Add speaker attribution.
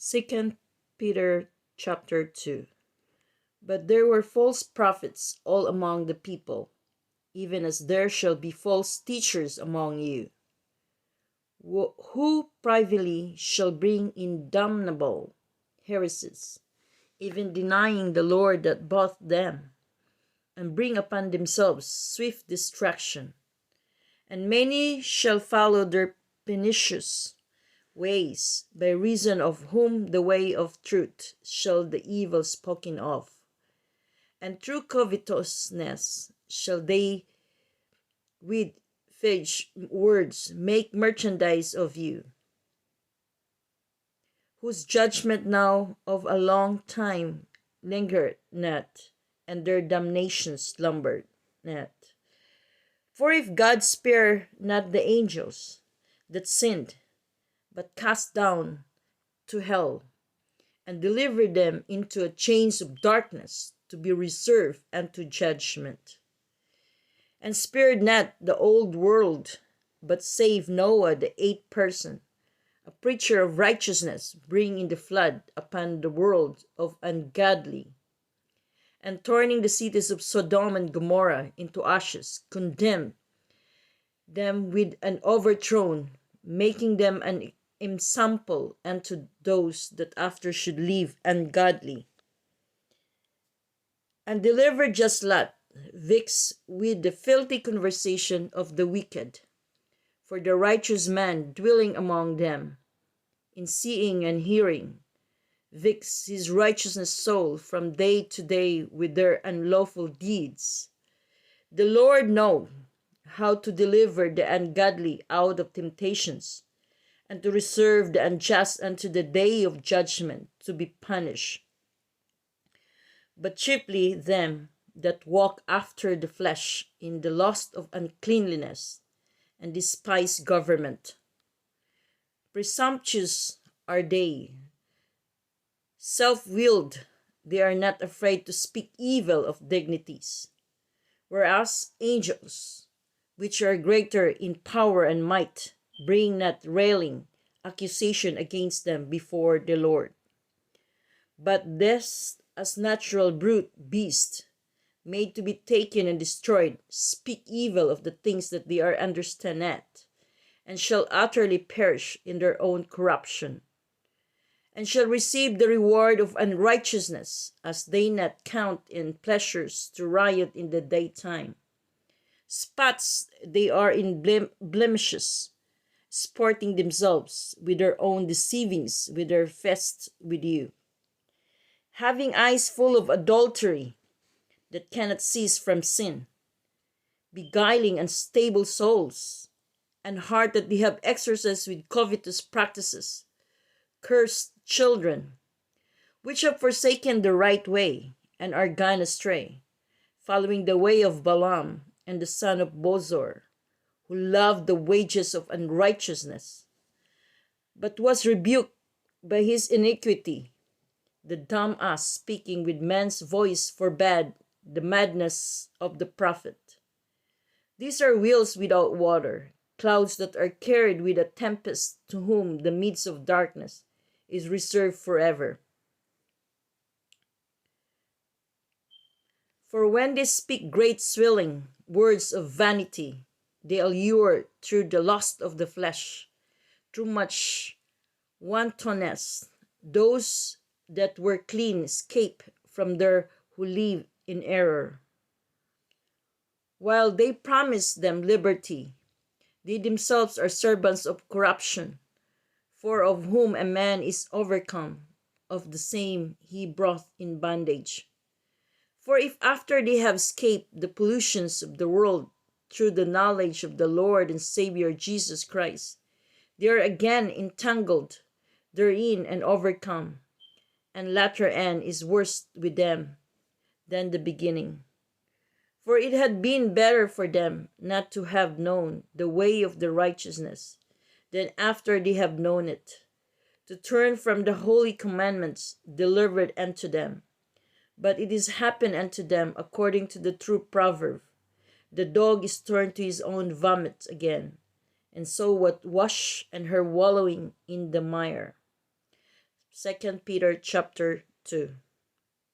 Speaker 1: 2 Peter chapter 2. But there were false prophets all among the people, even as there shall be false teachers among you, who privately shall bring in damnable heresies, even denying the Lord that bought them, and bring upon themselves swift destruction. And many shall follow their pernicious ways, by reason of whom the way of truth shall the evil spoken of. And through covetousness shall they with feigned words make merchandise of you, whose judgment now of a long time lingereth not, and their damnation slumbered not. For if God spare not the angels that sinned, but cast down to hell, and delivered them into a chains of darkness to be reserved unto judgment, and spared not the old world, but saved Noah the eighth person, a preacher of righteousness, bringing the flood upon the world of ungodly, and turning the cities of Sodom and Gomorrah into ashes, condemned them with an overthrown, making them an ensample unto those that after should live ungodly, and delivered just Lot, vexed with the filthy conversation of the wicked. For the righteous man dwelling among them, in seeing and hearing, vexed his righteousness soul from day to day with their unlawful deeds. The Lord know how to deliver the ungodly out of temptations, and to reserve the unjust unto the day of judgment to be punished. But chiefly them that walk after the flesh in the lust of uncleanliness, and despise government. Presumptuous are they, self-willed, they are not afraid to speak evil of dignities, whereas angels, which are greater in power and might, bring not railing accusation against them before the Lord. But this, as natural brute beasts, made to be taken and destroyed, speak evil of the things that they are understand not, and shall utterly perish in their own corruption, and shall receive the reward of unrighteousness, as they not count in pleasures to riot in the daytime. Spots they are in blemishes, sporting themselves with their own deceivings with their feasts with you, having eyes full of adultery that cannot cease from sin, beguiling unstable souls, and heart that they have exercised with covetous practices, cursed children, which have forsaken the right way, and are gone astray, following the way of Balaam and the son of Bosor, who loved the wages of unrighteousness, but was rebuked by his iniquity. The dumb ass speaking with man's voice forbade the madness of the prophet. These are wheels without water, clouds that are carried with a tempest, to whom the midst of darkness is reserved forever. For when they speak great swelling words of vanity, they allure through the lust of the flesh, through much wantonness, those that were clean escape from there who live in error. While they promise them liberty, they themselves are servants of corruption. For of whom a man is overcome, of the same he brought in bondage. For if after they have escaped the pollutions of the world through the knowledge of the Lord and Savior Jesus Christ, they are again entangled therein and overcome, and latter end is worse with them than the beginning. For it had been better for them not to have known the way of the righteousness, than after they have known it, to turn from the holy commandments delivered unto them. But it is happened unto them according to the true proverb, the dog is turned to his own vomit again, and so what wash and her wallowing in the mire. 2 Peter chapter 2.